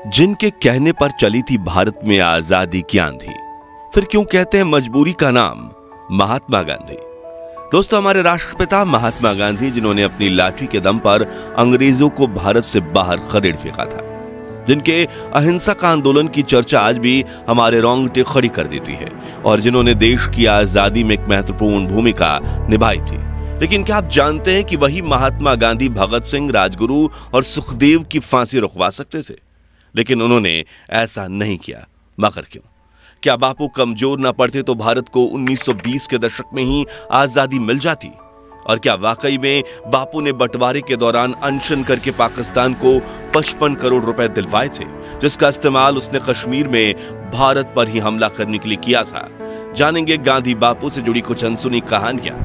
जिनके कहने पर चली थी भारत में आजादी की आंधी, फिर क्यों कहते हैं मजबूरी का नाम महात्मा गांधी। दोस्तों, हमारे राष्ट्रपिता महात्मा गांधी, जिन्होंने अपनी लाठी के दम पर अंग्रेजों को भारत से बाहर खदेड़ फेंका था, जिनके अहिंसक आंदोलन की चर्चा आज भी हमारे रोंगटे खड़ी कर देती है, और जिन्होंने देश की आजादी में एक महत्वपूर्ण भूमिका निभाई थी। लेकिन क्या आप जानते हैं कि वही महात्मा गांधी भगत सिंह, राजगुरु और सुखदेव की फांसी रुकवा सकते थे, लेकिन उन्होंने ऐसा नहीं किया। मगर क्यों? क्या बापू कमजोर ना पड़ते तो भारत को 1920 के दशक में ही आजादी मिल जाती? और क्या वाकई में बापू ने बंटवारे के दौरान अनशन करके पाकिस्तान को 55 करोड़ रुपए दिलवाए थे, जिसका इस्तेमाल उसने कश्मीर में भारत पर ही हमला करने के लिए किया था? जानेंगे गांधी बापू से जुड़ी कुछ अनसुनी कहानियां।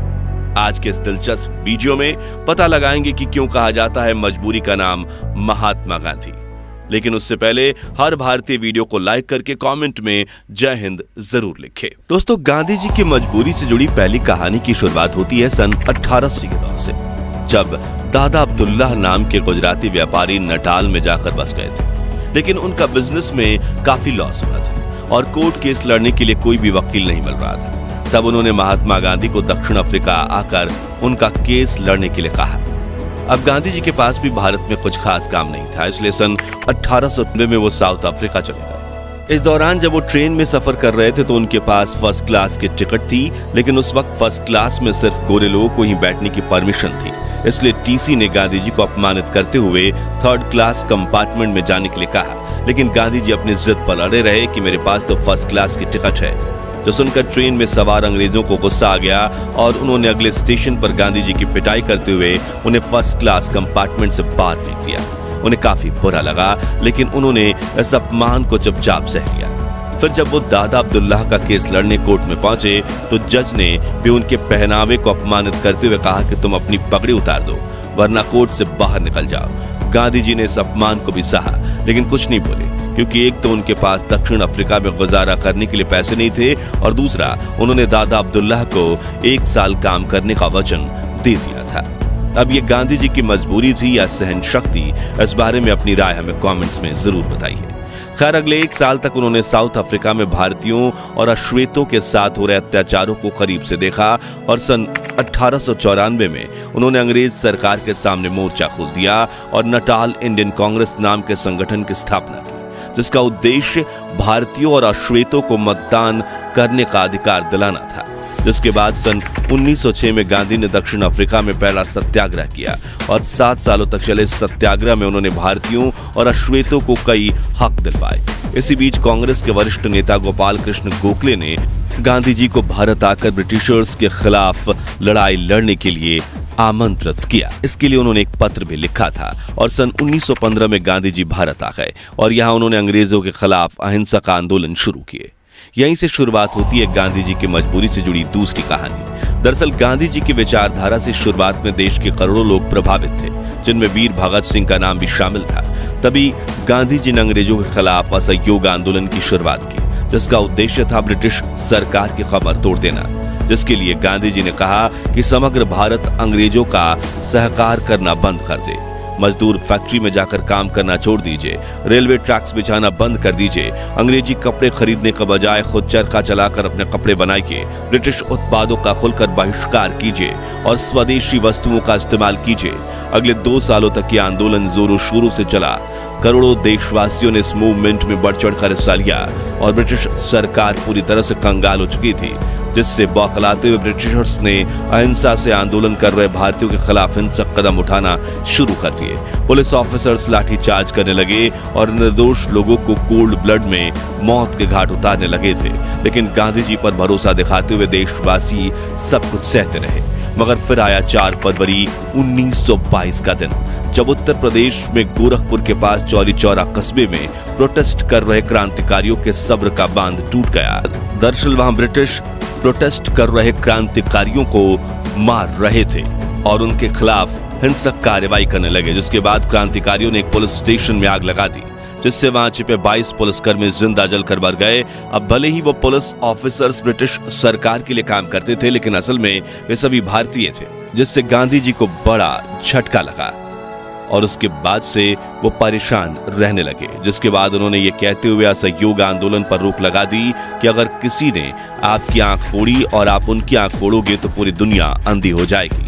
आज के इस दिलचस्प वीडियो में पता लगाएंगे कि क्यों कहा जाता है मजबूरी का नाम महात्मा गांधी। लेकिन उससे पहले हर भारतीय वीडियो को लाइक करके कमेंट में जय हिंद जरूर लिखे। दोस्तों, गांधी जी की मजबूरी से जुड़ी पहली कहानी की शुरुआत होती है सन 1800 के दौर से, जब दादा अब्दुल्लाह नाम के गुजराती व्यापारी नटाल में जाकर बस गए थे। लेकिन उनका बिजनेस में काफी लॉस हुआ था और कोर्ट केस लड़ने के लिए कोई भी वकील नहीं मिल रहा था। तब उन्होंने महात्मा गांधी को दक्षिण अफ्रीका आकर उनका केस लड़ने के लिए कहा। अब गांधी जी के पास भी भारत में कुछ खास काम नहीं था, इसलिए सन 1890 में वो साउथ अफ्रीका चले गए। इस दौरान जब वो ट्रेन में सफर कर रहे थे तो उनके पास फर्स्ट क्लास की टिकट थी, लेकिन उस वक्त फर्स्ट क्लास में सिर्फ गोरे लोगों को ही बैठने की परमिशन थी। इसलिए टीसी ने गांधी जी को अपमानित करते हुए थर्ड क्लास कंपार्टमेंट में जाने के लिए कहा। लेकिन गांधी जी अपनी जिद पर अड़े रहे कि मेरे पास तो फर्स्ट क्लास की टिकट है। जो सुनकर ट्रेन में सवार अंग्रेजों को गुस्सा आ गया और उन्होंने अगले स्टेशन पर गांधी जी की पिटाई करते हुए उन्हें फर्स्ट क्लास कंपार्टमेंट से बाहर फेंक दिया। उन्हें काफी बुरा लगा, लेकिन उन्होंने इस अपमान को चुपचाप सह लिया। फिर जब वो दादा अब्दुल्लाह का केस लड़ने कोर्ट में पहुंचे तो जज ने भी उनके पहनावे को अपमानित करते हुए कहा कि तुम अपनी पगड़ी उतार दो, वरना कोर्ट से बाहर निकल जाओ। गांधी जी ने इस अपमान को भी सहा, लेकिन कुछ नहीं बोले, क्योंकि एक तो उनके पास दक्षिण अफ्रीका में गुजारा करने के लिए पैसे नहीं थे, और दूसरा उन्होंने दादा अब्दुल्लाह को 1 साल काम करने का वचन दे दिया था। अब ये गांधी जी की मजबूरी थी या सहन शक्ति, इस बारे में अपनी राय हमें कमेंट्स में जरूर बताइए। खैर, अगले 1 साल तक उन्होंने साउथ अफ्रीका में भारतीयों और अश्वेतों के साथ हो रहे अत्याचारों को करीब से देखा, और सन 1894 में उन्होंने अंग्रेज सरकार के सामने मोर्चा खोल दिया और नटाल इंडियन कांग्रेस नाम के संगठन की स्थापना की, जिसका उद्देश्य भारतीयों और अश्वेतों को मतदान करने का अधिकार दिलाना था। जिसके बाद सन 1906 में गांधी ने दक्षिण अफ्रीका में पहला सत्याग्रह किया, और 7 सालों तक चले इस सत्याग्रह में उन्होंने भारतीयों और अश्वेतों को कई हक दिलवाए। इसी बीच कांग्रेस के वरिष्ठ नेता गोपाल कृष्ण गोखले ने गांधी जी को भारत आकर ब्रिटिशर्स के खिलाफ लड़ाई लड़ने के लिए आमंत्रित किया। इसके लिए उन्होंने एक पत्र भी लिखा था, और सन 1915 में गांधी जी भारत आ गए और यहाँ उन्होंने अंग्रेजों के खिलाफ अहिंसक आंदोलन शुरू किए। यहीं से शुरुआत होती है गांधी जी की मजबूरी से जुड़ी दूसरी कहानी। दरअसल गांधी जी की विचारधारा से शुरुआत में देश के करोड़ों लोग प्रभावित थे, जिनमें वीर भगत सिंह का नाम भी शामिल था। तभी गांधी जी ने अंग्रेजों के खिलाफ असहयोग आंदोलन की शुरुआत की, जिसका उद्देश्य था ब्रिटिश सरकार की कमर तोड़ देना। जिसके लिए गांधी जी ने कहा कि समग्र भारत अंग्रेजों का सहकार करना बंद कर दे, मजदूर फैक्ट्री में जाकर काम करना छोड़ दीजिए, रेलवे ट्रैक्स बिछाना बंद कर दीजिए, अंग्रेजी कपड़े खरीदने के बजाय खुद चरखा चलाकर अपने कपड़े बनाइए, ब्रिटिश उत्पादों का खुलकर बहिष्कार कीजिए और स्वदेशी वस्तुओं का इस्तेमाल कीजिए। अगले 2 सालों तक यह आंदोलन जोरों शोरों से चला। करोड़ों देशवासियों ने इस मूवमेंट में बढ़ चढ़कर हिस्सा लिया, और ब्रिटिश सरकार पूरी तरह से कंगाल हो चुकी थी, जिससे बौखलाते हुए ब्रिटिशर्स ने अहिंसा से आंदोलन कर रहे भारतीयों के खिलाफ हिंसक कदम उठाना शुरू कर दिए। पुलिस ऑफिसर्स लाठीचार्ज करने लगे और निर्दोष लोगों को कोल्ड ब्लड में मौत के घाट उतारने लगे थे। लेकिन गांधी जी पर भरोसा दिखाते हुए देशवासी सब कुछ सहते रहे। मगर फिर आया 4 फरवरी 1922 का दिन, जब उत्तर प्रदेश में गोरखपुर के पास चौरी चौरा कस्बे में प्रोटेस्ट कर रहे क्रांतिकारियों के सब्र का बांध टूट गया। दरअसल वहां ब्रिटिश प्रोटेस्ट कर रहे क्रांतिकारियों को मार रहे थे और उनके खिलाफ हिंसक कार्रवाई करने लगे, जिसके बाद क्रांतिकारियों ने एक पुलिस स्टेशन में आग लगा दी, जिससे वहां छिपे 22 पुलिसकर्मी जिंदा जलकर मर गए। अब भले ही वो पुलिस ऑफिसर्स ब्रिटिश सरकार के लिए काम करते थे, लेकिन असल में वे सभी भारतीय थे, जिससे गांधी जी को बड़ा झटका लगा। और उसके बाद से वो परेशान रहने लगे, जिसके बाद उन्होंने ये कहते हुए असहयोग आंदोलन पर रोक लगा दी कि अगर किसी ने आपकी आंख फोड़ी और आप उनकी आंख फोड़ोगे तो पूरी दुनिया अंधी हो जाएगी।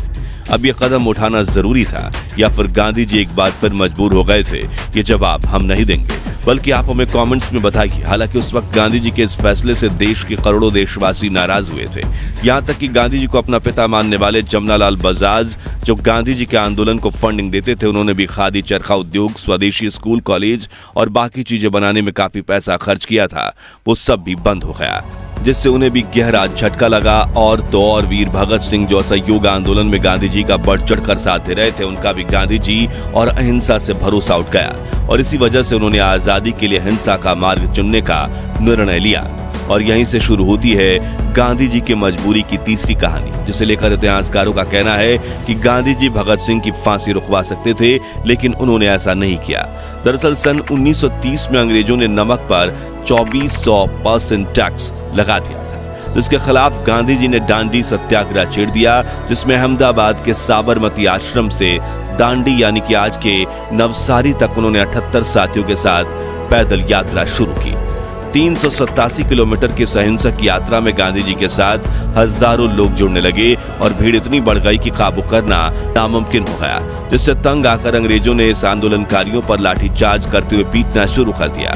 अब ये कदम उठाना जरूरी था या फिर गांधी जी एक बार फिर मजबूर हो गए थे? ये जवाब हम नहीं देंगे, बल्कि आप हमें कमेंट्स में बताइए। हालांकि उस वक्त गांधी जी के इस फैसले से देश के करोड़ों देशवासी नाराज हुए थे। यहां तक कि गांधी जी को अपना पिता मानने वाले जमनालाल बजाज, जो गांधी जी के आंदोलन को फंडिंग देते थे, उन्होंने भी खादी, चरखा उद्योग, स्वदेशी स्कूल, कॉलेज और बाकी चीजें बनाने में काफी पैसा खर्च किया था, वो सब भी बंद हो गया, जिससे उन्हें भी गहरा झटका लगा। और तो और वीर भगत सिंह, जो असहयोग आंदोलन में गांधी जी का बढ़ चढ़कर साथ दे रहे थे, उनका भी गांधी जी और अहिंसा से भरोसा उठ गया और इसी वजह से उन्होंने आजादी के लिए हिंसा का मार्ग चुनने का निर्णय लिया। और यहीं से शुरू होती है गांधी जी की मजबूरी की तीसरी कहानी, जिसे लेकर इतिहासकारों का कहना है कि गांधी जी भगत सिंह की फांसी रुकवा सकते थे, लेकिन उन्होंने ऐसा नहीं किया। दरअसल सन 1930 में अंग्रेजों ने नमक पर 2400% टैक्स लगा दिया था, जिसके खिलाफ गांधी जी ने दांडी सत्याग्रह छेड़ दिया, जिसमें अहमदाबाद के साबरमती आश्रम से दांडी यानी कि आज के नवसारी तक उन्होंने 78 साथियों के साथ पैदल यात्रा शुरू की। 387 किलोमीटर की अहिंसक यात्रा में गांधी जी के साथ हजारों लोग जुड़ने लगे और भीड़ इतनी बढ़ गई कि काबू करना नामुमकिन हो गया, जिससे तंग आकर अंग्रेजों ने इस आंदोलनकारियों पर लाठीचार्ज करते हुए पीटना शुरू कर दिया।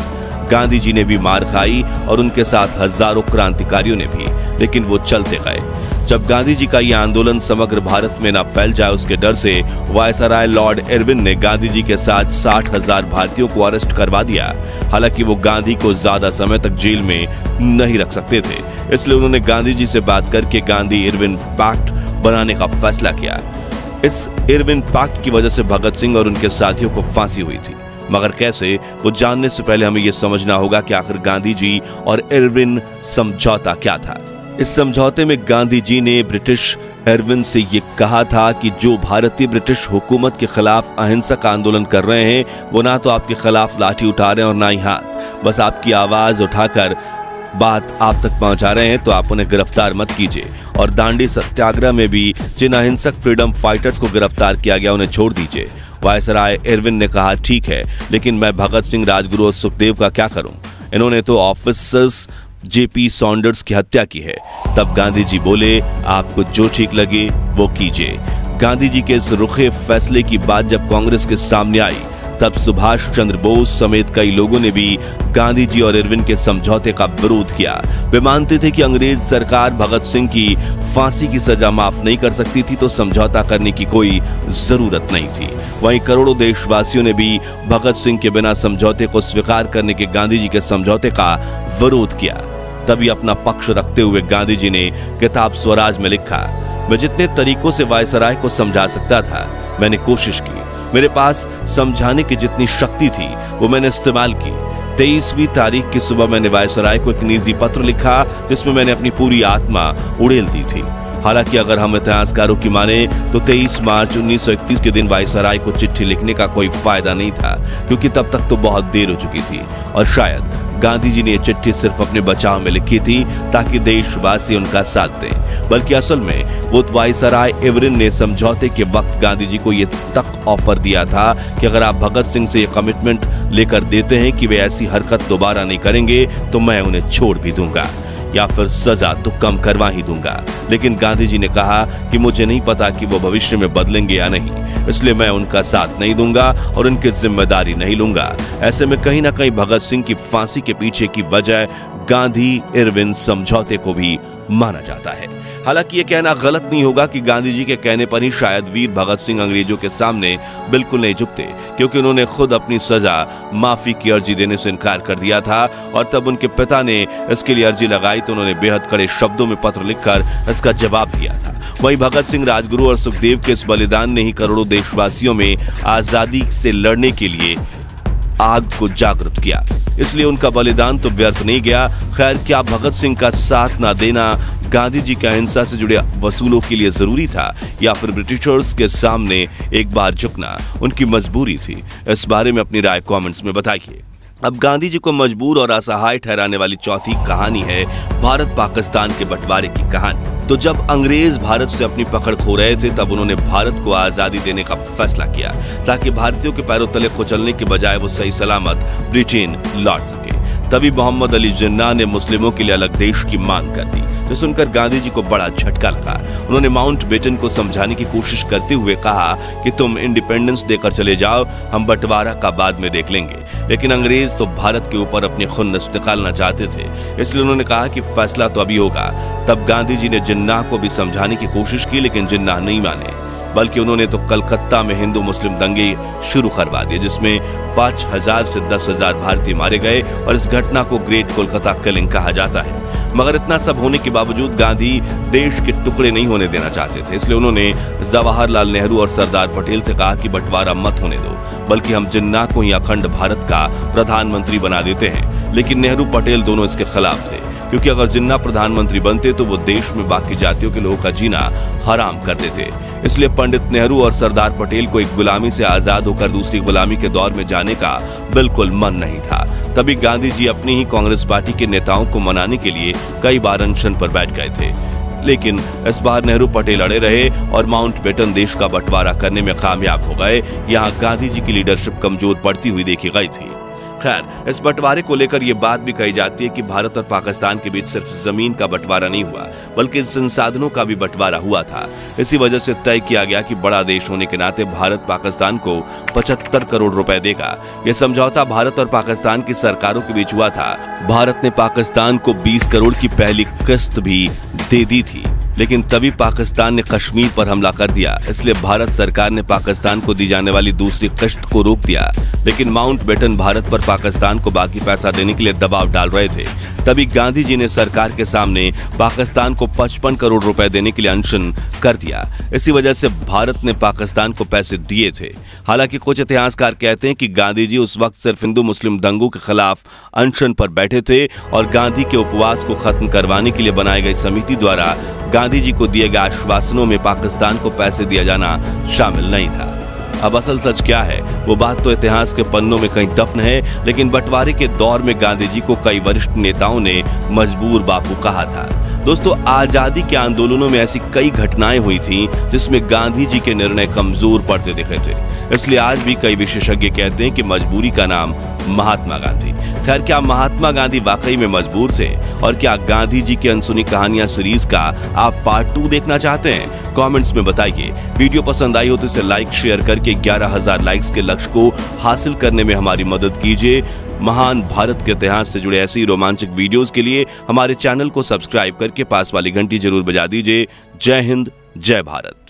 गांधी जी ने भी मार खाई और उनके साथ हजारों क्रांतिकारियों ने भी, लेकिन वो चलते गए। जब गांधी जी का यह आंदोलन समग्र भारत में न फैल जाए, उसके डर से वायसराय लॉर्ड इरविन ने गांधी जी के साथ 60,000 भारतीयों को अरेस्ट करवा दिया। हालांकि वो गांधी को ज्यादा समय तक जेल में नहीं रख सकते थे, इसलिए उन्होंने गांधी जी से बात करके गांधी इरविन पैक्ट बनाने का फैसला किया। इस इरविन पैक्ट की वजह से भगत सिंह और उनके साथियों को फांसी हुई थी, मगर कैसे, वो जानने से पहले हमें यह समझना होगा कि आखिर गांधी जी और इरविन समझौता क्या था। इस समझौते में गांधी जी ने ब्रिटिश इरविन से ये कहा था कि जो भारतीय ब्रिटिश हुकूमत के खिलाफ अहिंसक आंदोलन कर रहे हैं, वो ना तो आपके खिलाफ लाठी उठा रहे हैं और ना ही हाथ, बस आपकी आवाज उठाकर बात आप तक पहुंचा रहे हैं, तो आप उन्हें गिरफ्तार मत कीजिए। और दांडी सत्याग्रह में भी जिन अहिंसक फ्रीडम फाइटर्स को गिरफ्तार किया गया, उन्हें छोड़ दीजिए। वायसराय इरविन ने कहा, ठीक है, लेकिन मैं भगत सिंह, राजगुरु और सुखदेव का क्या करूं? इन्होंने तो ऑफिसर्स जेपी सॉन्डर्स की हत्या की है। तब गांधी जी बोले, आपको जो ठीक लगे वो कीजिए। गांधी जी के इस रुखे फैसले की बात जब कांग्रेस के सामने आई, तब सुभाष चंद्र बोस समेत कई लोगों ने भी गांधी जी और इरविन के समझौते का विरोध किया। वे मानते थे कि अंग्रेज सरकार भगत सिंह की फांसी की सजा माफ नहीं कर सकती थी, तो समझौता करने की कोई जरूरत नहीं थी। वहीं करोड़ों देशवासियों ने भी भगत सिंह के बिना समझौते को स्वीकार करने के गांधी जी के समझौते का विरोध किया। तभी अपना पक्ष रखते हुए गांधी जी ने किताब स्वराज में लिखा, मैं जितने तरीकों से वायसराय को समझा सकता था, मैंने कोशिश की। मेरे पास समझाने की जितनी शक्ति थी, वो मैंने इस्तेमाल की। 23वीं तारीख की सुबह मैंने वायसराय को एक निजी पत्र लिखा, जिसमें मैंने अपनी पूरी आत्मा उड़ेल दी थी। हालांकि अगर हम इतिहासकारों की माने तो 23 मार्च 1931 के दिन वायसराय को चिट्ठी लिखने का कोई फायदा नहीं था, क्योंकि तब तक तो बहुत देर हो चुकी थी और शायद गांधी जी ने यह चिट्ठी सिर्फ अपने बचाव में लिखी थी ताकि देशवासी उनका साथ दें, बल्कि असल में वो वायसराय इरविन ने समझौते के वक्त गांधी जी को यह तक ऑफर दिया था कि अगर आप भगत सिंह से यह कमिटमेंट लेकर देते हैं कि वे ऐसी हरकत दोबारा नहीं करेंगे, तो मैं उन्हें छोड़ भी दूंगा या फिर सजा तो कम करवा ही दूंगा। लेकिन गांधी जी ने कहा कि मुझे नहीं पता कि वो भविष्य में बदलेंगे या नहीं, इसलिए मैं उनका साथ नहीं दूंगा और उनकी जिम्मेदारी नहीं लूंगा। ऐसे में कहीं ना कहीं भगत सिंह की फांसी के पीछे की वजह गांधी इरविन समझौते को भी माना जाता है। हालांकि ये कहना गलत नहीं होगा कि गांधी जी के कहने पर ही शायद वीर भगत सिंह अंग्रेजों के सामने बिल्कुल नहीं झुकते, क्योंकि उन्होंने खुद अपनी सजा माफी की अर्जी देने से इनकार कर दिया था और तब उनके पिता ने इसके लिए अर्जी लगाई तो उन्होंने बेहद कड़े शब्दों में पत्र लिखकर इसका जवाब दिया था। वहीं भगत सिंह, राजगुरु और सुखदेव के इस बलिदान ने ही करोड़ों देशवासियों में आजादी से लड़ने के लिए आग को जागृत किया, इसलिए उनका बलिदान तो व्यर्थ नहीं गया। खैर, क्या भगत सिंह का साथ ना देना गांधी जी का अहिंसा से जुड़े वसूलों के लिए जरूरी था, या फिर ब्रिटिशर्स के सामने एक बार झुकना उनकी मजबूरी थी? इस बारे में अपनी राय कमेंट्स में बताइए। अब गांधी जी को मजबूर और असहाय ठहराने वाली चौथी कहानी है भारत पाकिस्तान के बंटवारे की कहानी। तो जब अंग्रेज भारत से अपनी पकड़ खो रहे थे तब उन्होंने भारत को आजादी देने का फैसला किया ताकि भारतीयों के पैरों तले कुचलने के बजाय वो सही सलामत ब्रिटेन लौट सके। तभी मोहम्मद अली जिन्ना ने मुस्लिमों के लिए अलग देश की मांग कर दी, जो सुनकर गांधी जी को बड़ा झटका लगा। उन्होंने माउंटबेटन को समझाने की कोशिश करते हुए कहा कि तुम इंडिपेंडेंस देकर चले जाओ, हम बंटवारा का बाद में देख लेंगे। लेकिन अंग्रेज तो भारत के ऊपर अपनी खुन्नस निकालना चाहते थे, इसलिए उन्होंने कहा कि फैसला तो अभी होगा। तब गांधी जी ने जिन्ना को भी समझाने की कोशिश की, लेकिन जिन्ना नहीं माने, बल्कि उन्होंने तो कलकत्ता में हिंदू मुस्लिम दंगे शुरू करवा दिए, जिसमें 5,000 से 10,000 भारतीय मारे गए और इस घटना को ग्रेट कोलकाता किलिंग कहा जाता है। मगर इतना सब होने के बावजूद गांधी देश के टुकड़े नहीं होने देना चाहते थे, इसलिए उन्होंने जवाहरलाल नेहरू और सरदार पटेल से कहा कि बंटवारा मत होने दो, बल्कि हम जिन्ना को ही अखंड भारत का प्रधानमंत्री बना देते हैं। लेकिन नेहरू पटेल दोनों इसके खिलाफ थे, क्योंकि अगर जिन्ना प्रधानमंत्री बनते तो वो देश में बाकी जातियों के लोगों का जीना हराम कर देते। इसलिए पंडित नेहरू और सरदार पटेल को एक गुलामी से आजाद होकर दूसरी गुलामी के दौर में जाने का बिल्कुल मन नहीं था। तभी गांधी जी अपनी ही कांग्रेस पार्टी के नेताओं को मनाने के लिए कई बार अनशन पर बैठ गए थे, लेकिन इस बार नेहरू पटेल अड़े रहे और माउंटबेटन देश का बंटवारा करने में कामयाब हो गए। यहाँ गांधी जी की लीडरशिप कमजोर पड़ती हुई देखी गई थी। खैर, इस बंटवारे को लेकर यह बात भी कही जाती है कि भारत और पाकिस्तान के बीच सिर्फ जमीन का बंटवारा नहीं हुआ, बल्कि संसाधनों का भी बंटवारा हुआ था। इसी वजह से तय किया गया कि बड़ा देश होने के नाते भारत पाकिस्तान को 75 करोड़ रुपए देगा। यह समझौता भारत और पाकिस्तान की सरकारों के बीच हुआ था। भारत ने पाकिस्तान को 20 करोड़ की पहली किस्त भी दे दी थी, लेकिन तभी पाकिस्तान ने कश्मीर पर हमला कर दिया, इसलिए भारत सरकार ने पाकिस्तान को दी जाने वाली दूसरी किस्त को रोक दिया। लेकिन माउंटबेटन भारत पर पाकिस्तान को बाकी पैसा देने के लिए दबाव डाल रहे थे। तभी गांधी जी ने सरकार के सामने पाकिस्तान को 55 करोड़ रुपए देने के लिए अनशन कर दिया। इसी वजह से भारत ने पाकिस्तान को पैसे दिए थे। हालांकि कुछ इतिहासकार कहते हैं कि गांधी जी उस वक्त सिर्फ हिंदू मुस्लिम दंगों के खिलाफ अनशन पर बैठे थे और गांधी के उपवास को खत्म करवाने के लिए बनाई गई समिति द्वारा गांधी जी को दिए गए आश्वासनों में पाकिस्तान को पैसे दिया जाना शामिल नहीं था। अब असल सच क्या है वो बात तो इतिहास के पन्नों में कहीं दफन है, लेकिन बंटवारे के दौर में गांधी जी को कई वरिष्ठ नेताओं ने मजबूर बापू कहा था। दोस्तों, आजादी के आंदोलनों में ऐसी कई घटनाएं हुई थी जिसमें गांधी जी के निर्णय कमजोर पड़ते दिखे थे। इसलिए आज भी कई विशेषज्ञ कहते हैं कि मजबूरी का नाम महात्मा गांधी। खैर, क्या महात्मा गांधी वाकई में मजबूर थे? और क्या गांधी जी की अनसुनी कहानियां सीरीज का आप पार्ट 2 देखना चाहते हैं? कमेंट्स में बताइए। वीडियो पसंद आई हो तो इसे लाइक शेयर करके 11,000 लाइक्स के लक्ष्य को हासिल करने में हमारी मदद कीजिए। महान भारत के इतिहास से जुड़े ऐसी रोमांचक वीडियोस के लिए हमारे चैनल को सब्सक्राइब करके पास वाली घंटी जरूर बजा दीजिए। जय हिंद, जय भारत।